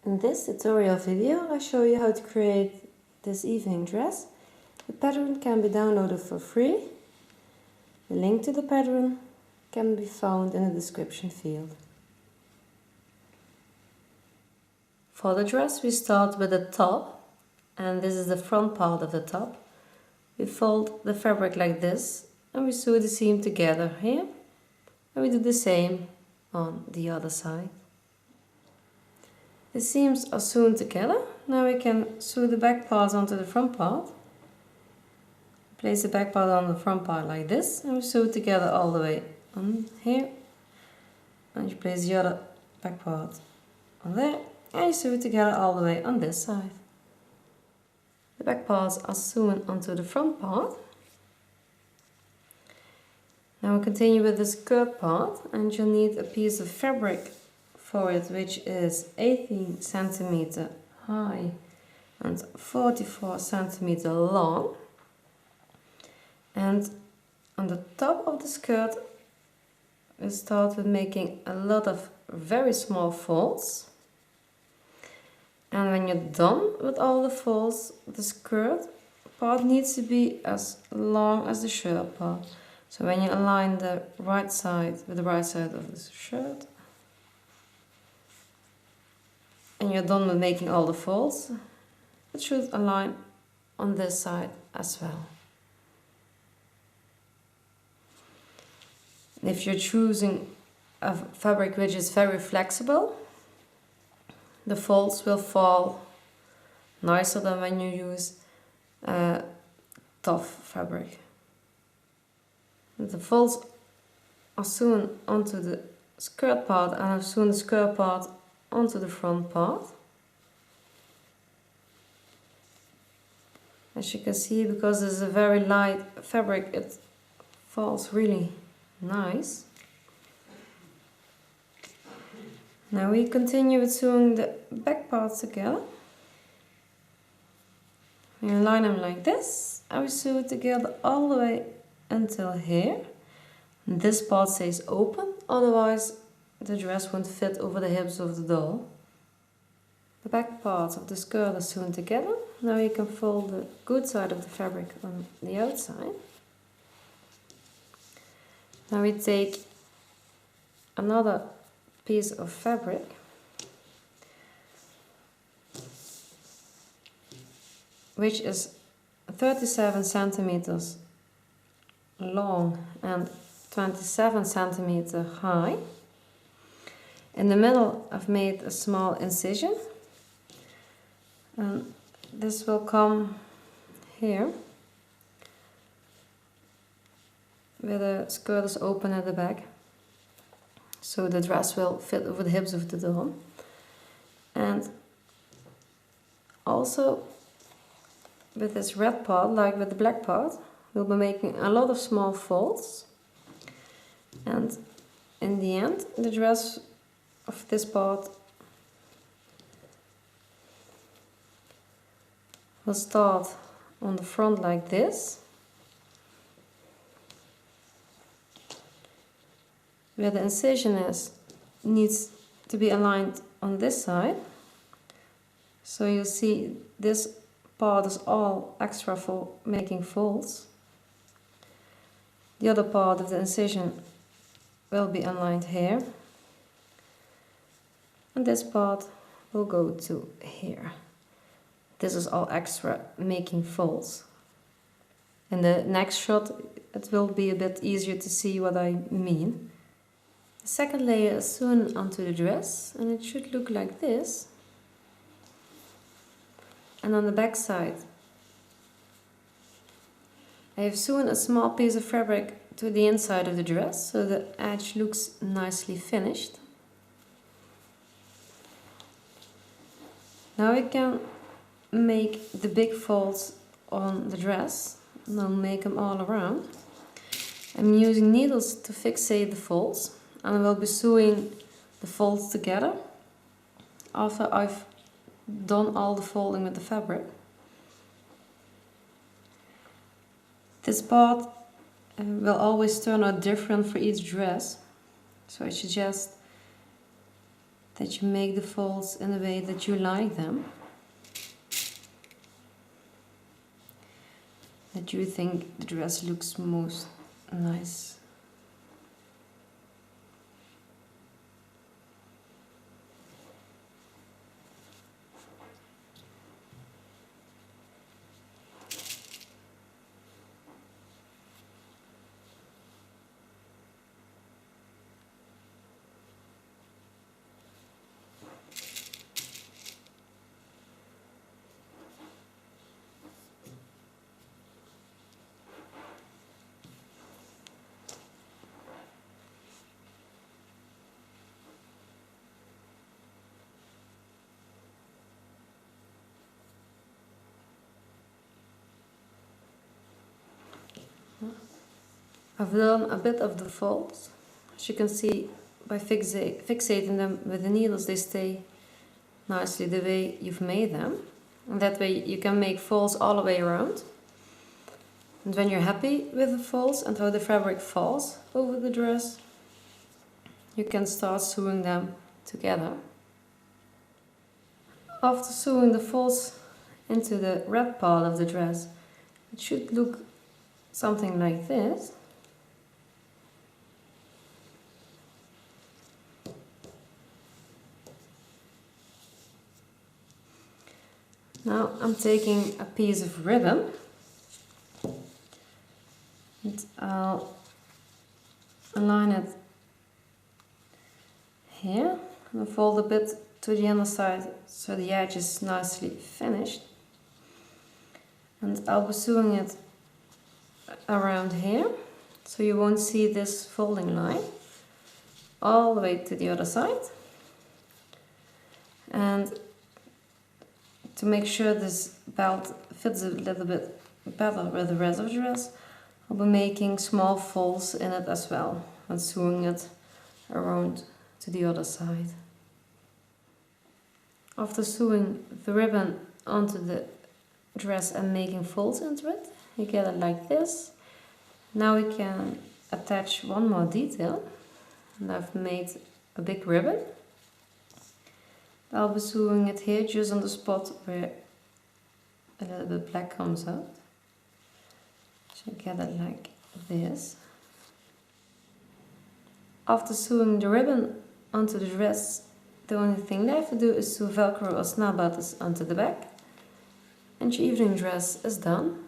In this tutorial video I show you how to create this evening dress. The pattern can be downloaded for free. The link to the pattern can be found in the description field. For the dress we start with the top, and this is the front part of the top. We fold the fabric like this and we sew the seam together here, and we do the same on the other side. The seams are sewn together. Now we can sew the back part onto the front part. Place the back part on the front part like this, and we sew it together all the way on here. And you place the other back part on there, and you sew it together all the way on this side. The back parts are sewn onto the front part. Now we continue with the skirt part, and you'll need a piece of fabric for it, which is 18 centimeter high and 44 centimeter long. And on the top of the skirt we start with making a lot of very small folds, and when you're done with all the folds, the skirt part needs to be as long as the shirt part. So when you align the right side with the right side of the shirt, and you're done with making all the folds, it should align on this side as well. If you're choosing a fabric which is very flexible, the folds will fall nicer than when you use tough fabric. The folds are sewn onto the skirt part, and I've sewn the skirt part onto the front part. As you can see, because this is a very light fabric, it falls really nice. Now we continue with sewing the back parts together. We align them like this, and we sew it together all the way until here. And this part stays open, otherwise the dress won't fit over the hips of the doll. The back part of the skirt is sewn together. Now you can fold the good side of the fabric on the outside. Now we take another piece of fabric which is 37 centimeters long and 27 centimeters high. In the middle I've made a small incision, and this will come here where the skirt is open at the back, so the dress will fit over the hips of the doll. And also with this red part, like with the black part, we'll be making a lot of small folds, and in the end the dress of this part will start on the front like this, where the incision needs to be aligned on this side. So you see this part is all extra for making folds. The other part of the incision will be aligned here, and this part will go to here. This is all extra making folds. In the next shot it will be a bit easier to see what I mean. The second layer is sewn onto the dress, and it should look like this. And on the back side I have sewn a small piece of fabric to the inside of the dress, so the edge looks nicely finished. Now we can make the big folds on the dress, and I'll make them all around. I'm using needles to fixate the folds, and I will be sewing the folds together after I've done all the folding with the fabric. This part will always turn out different for each dress, so I suggest that you make the folds in the way that you like them, that you think the dress looks most nice. I've done a bit of the folds. As you can see, by fixating them with the needles, they stay nicely the way you've made them. And that way you can make folds all the way around. And when you're happy with the folds and how the fabric falls over the dress, you can start sewing them together. After sewing the folds into the red part of the dress, it should look something like this. Now I'm taking a piece of ribbon and I'll align it here and fold a bit to the other side so the edge is nicely finished. And I'll be sewing it around here so you won't see this folding line all the way to the other side. And to make sure this belt fits a little bit better with the rest of the dress, I'll be making small folds in it as well and sewing it around to the other side. After sewing the ribbon onto the dress and making folds into it, you get it like this. Now we can attach one more detail, and I've made a big ribbon. I'll be sewing it here just on the spot where a little bit black comes out. So you get it like this. After sewing the ribbon onto the dress, the only thing left to do is to velcro a snap bodice onto the back, and your evening dress is done.